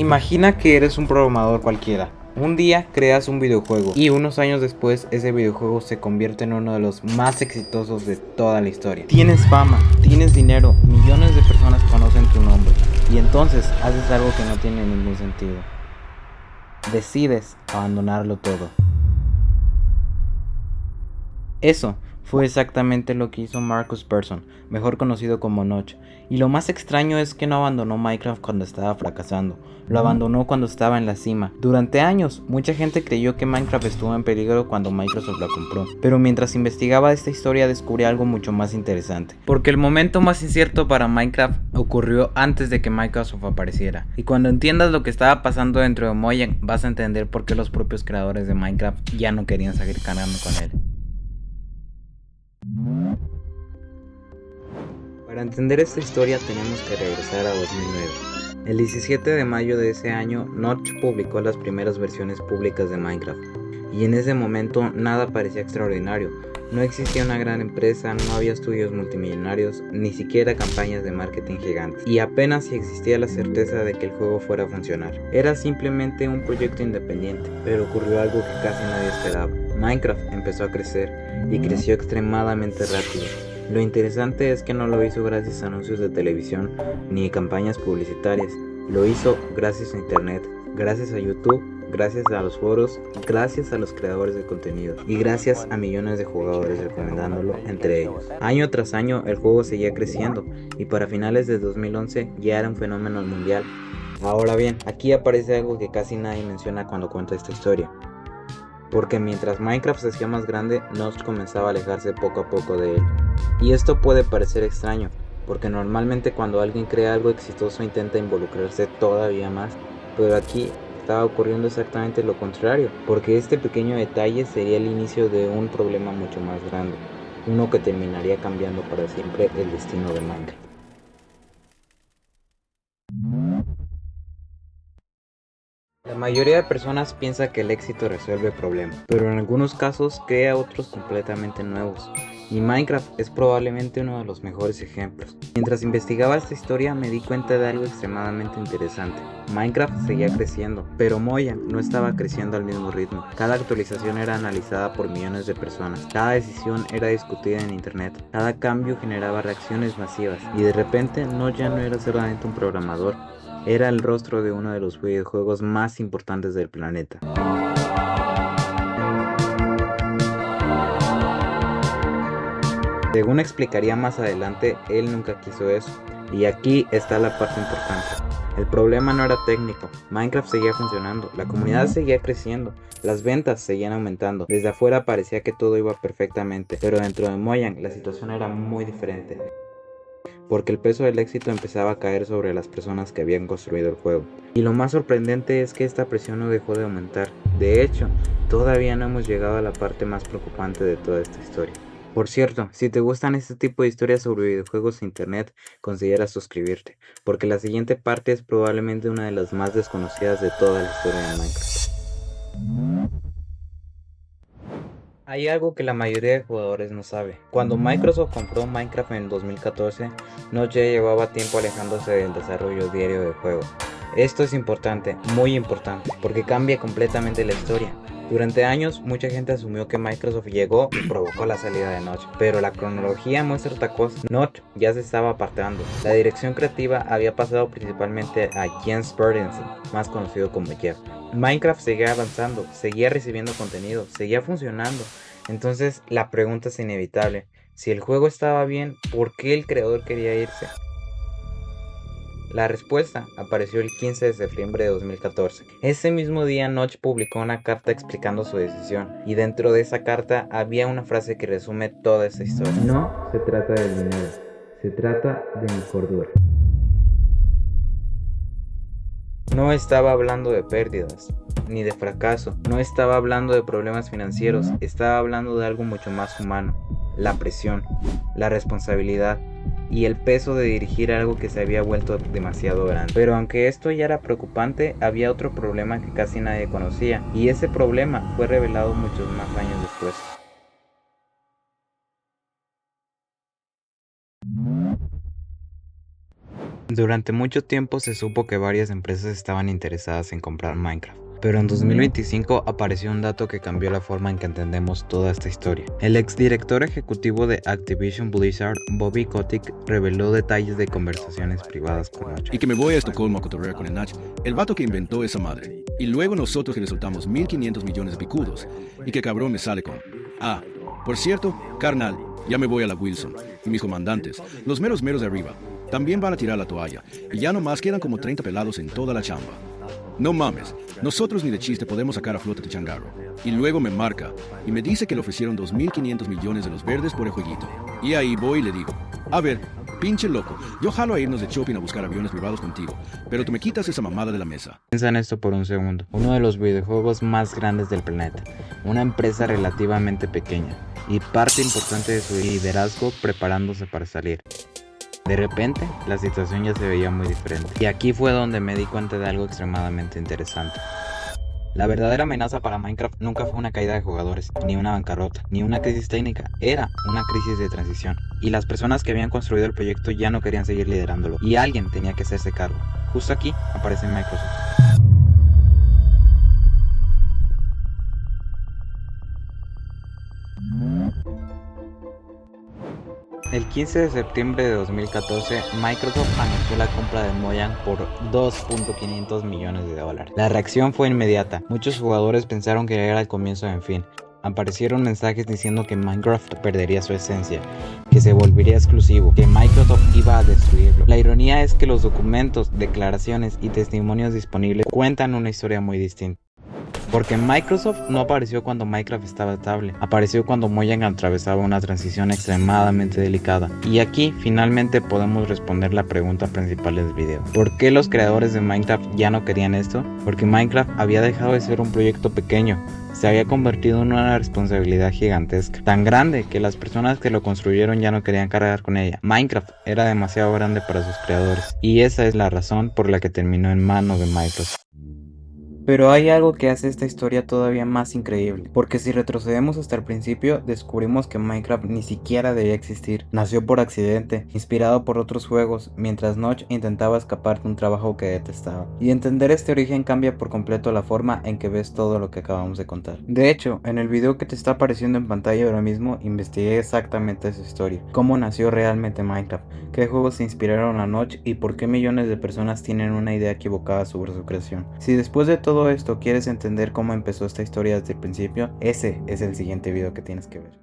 Imagina que eres un programador cualquiera. Un día creas un videojuego y unos años después ese videojuego se convierte en uno de los más exitosos de toda la historia. Tienes fama, tienes dinero, millones de personas conocen tu nombre y entonces haces algo que no tiene ningún sentido. Decides abandonarlo todo. Eso fue exactamente lo que hizo Markus Persson, mejor conocido como Notch, y lo más extraño es que no abandonó Minecraft cuando estaba fracasando, lo abandonó cuando estaba en la cima. Durante años, mucha gente creyó que Minecraft estuvo en peligro cuando Microsoft la compró, pero mientras investigaba esta historia descubrí algo mucho más interesante, porque el momento más incierto para Minecraft ocurrió antes de que Microsoft apareciera, y cuando entiendas lo que estaba pasando dentro de Mojang vas a entender por qué los propios creadores de Minecraft ya no querían seguir ganando con él. Para entender esta historia tenemos que regresar a 2009. El 17 de mayo de ese año, Notch publicó las primeras versiones públicas de Minecraft, y en ese momento nada parecía extraordinario. No existía una gran empresa, no había estudios multimillonarios, ni siquiera campañas de marketing gigantes, y apenas si existía la certeza de que el juego fuera a funcionar. Era simplemente un proyecto independiente, pero ocurrió algo que casi nadie esperaba. Minecraft empezó a crecer, y creció extremadamente rápido. Lo interesante es que no lo hizo gracias a anuncios de televisión ni campañas publicitarias, lo hizo gracias a internet, gracias a YouTube, gracias a los foros, gracias a los creadores de contenido y gracias a millones de jugadores recomendándolo entre ellos. Año tras año el juego seguía creciendo y para finales de 2011 ya era un fenómeno mundial. Ahora bien, aquí aparece algo que casi nadie menciona cuando cuenta esta historia. Porque mientras Minecraft se hacía más grande, Notch comenzaba a alejarse poco a poco de él. Y esto puede parecer extraño, porque normalmente cuando alguien crea algo exitoso intenta involucrarse todavía más, pero aquí estaba ocurriendo exactamente lo contrario, porque este pequeño detalle sería el inicio de un problema mucho más grande, uno que terminaría cambiando para siempre el destino de Minecraft. La mayoría de personas piensa que el éxito resuelve problemas, pero en algunos casos crea otros completamente nuevos. Y Minecraft es probablemente uno de los mejores ejemplos. Mientras investigaba esta historia me di cuenta de algo extremadamente interesante. Minecraft seguía creciendo, pero Mojang no estaba creciendo al mismo ritmo. Cada actualización era analizada por millones de personas, cada decisión era discutida en internet, cada cambio generaba reacciones masivas, y de repente ya no era solamente un programador, era el rostro de uno de los videojuegos más importantes del planeta. Según explicaría más adelante, él nunca quiso eso. Y aquí está la parte importante. El problema no era técnico, Minecraft seguía funcionando, la comunidad seguía creciendo, las ventas seguían aumentando, desde afuera parecía que todo iba perfectamente, pero dentro de Mojang la situación era muy diferente, porque el peso del éxito empezaba a caer sobre las personas que habían construido el juego. Y lo más sorprendente es que esta presión no dejó de aumentar. De hecho, todavía no hemos llegado a la parte más preocupante de toda esta historia. Por cierto, si te gustan este tipo de historias sobre videojuegos e internet, considera suscribirte, porque la siguiente parte es probablemente una de las más desconocidas de toda la historia de Minecraft. Hay algo que la mayoría de jugadores no sabe. Cuando Microsoft compró Minecraft en 2014, Notch ya llevaba tiempo alejándose del desarrollo diario del juego. Esto es importante, muy importante, porque cambia completamente la historia. Durante años, mucha gente asumió que Microsoft llegó y provocó la salida de Notch, pero la cronología muestra otra cosa. Notch ya se estaba apartando. La dirección creativa había pasado principalmente a Jens Bertelsen, más conocido como Jeff. Minecraft seguía avanzando, seguía recibiendo contenido, seguía funcionando. Entonces la pregunta es inevitable. Si el juego estaba bien, ¿por qué el creador quería irse? La respuesta apareció el 15 de septiembre de 2014. Ese mismo día Notch publicó una carta explicando su decisión, y dentro de esa carta había una frase que resume toda esa historia. No se trata del dinero, se trata de mi cordura. No estaba hablando de pérdidas, ni de fracaso, no estaba hablando de problemas financieros, estaba hablando de algo mucho más humano, la presión, la responsabilidad y el peso de dirigir algo que se había vuelto demasiado grande. Pero aunque esto ya era preocupante, había otro problema que casi nadie conocía, y ese problema fue revelado muchos más años después. Durante mucho tiempo se supo que varias empresas estaban interesadas en comprar Minecraft, pero en 2025 apareció un dato que cambió la forma en que entendemos toda esta historia. El exdirector ejecutivo de Activision Blizzard, Bobby Kotick, reveló detalles de conversaciones privadas con Notch. Y que me voy a Estocolmo a cotorrear con el Nach, el vato que inventó esa madre. Y luego nosotros que le soltamos 1.500 millones de picudos. Y que cabrón me sale con: ah, por cierto, carnal, ya me voy a la Wilson. Y mis comandantes, los meros de arriba, también van a tirar la toalla. Y ya nomás quedan como 30 pelados en toda la chamba. No mames, nosotros ni de chiste podemos sacar a flote este changarro. Y luego me marca y me dice que le ofrecieron 2.500 millones de los verdes por el jueguito. Y ahí voy y le digo: a ver, pinche loco, yo jalo a irnos de shopping a buscar aviones privados contigo, pero tú me quitas esa mamada de la mesa. Piensa en esto por un segundo. Uno de los videojuegos más grandes del planeta, una empresa relativamente pequeña y parte importante de su liderazgo preparándose para salir. De repente, la situación ya se veía muy diferente. Y aquí fue donde me di cuenta de algo extremadamente interesante. La verdadera amenaza para Minecraft nunca fue una caída de jugadores, ni una bancarrota, ni una crisis técnica, era una crisis de transición. Y las personas que habían construido el proyecto ya no querían seguir liderándolo, y alguien tenía que hacerse cargo. Justo aquí aparece Microsoft. El 15 de septiembre de 2014, Microsoft anunció la compra de Mojang por $2.500 millones. La reacción fue inmediata. Muchos jugadores pensaron que era el comienzo del fin. Aparecieron mensajes diciendo que Minecraft perdería su esencia, que se volvería exclusivo, que Microsoft iba a destruirlo. La ironía es que los documentos, declaraciones y testimonios disponibles cuentan una historia muy distinta. Porque Microsoft no apareció cuando Minecraft estaba estable, apareció cuando Mojang atravesaba una transición extremadamente delicada. Y aquí finalmente podemos responder la pregunta principal del video. ¿Por qué los creadores de Minecraft ya no querían esto? Porque Minecraft había dejado de ser un proyecto pequeño, se había convertido en una responsabilidad gigantesca, tan grande que las personas que lo construyeron ya no querían cargar con ella. Minecraft era demasiado grande para sus creadores, y esa es la razón por la que terminó en manos de Microsoft. Pero hay algo que hace esta historia todavía más increíble, porque si retrocedemos hasta el principio, descubrimos que Minecraft ni siquiera debía existir. Nació por accidente, inspirado por otros juegos, mientras Notch intentaba escapar de un trabajo que detestaba. Y entender este origen cambia por completo la forma en que ves todo lo que acabamos de contar. De hecho, en el video que te está apareciendo en pantalla ahora mismo, investigué exactamente esa historia, cómo nació realmente Minecraft, qué juegos se inspiraron a Notch y por qué millones de personas tienen una idea equivocada sobre su creación. Si después de todo esto quieres entender cómo empezó esta historia desde el principio, ese es el siguiente video que tienes que ver.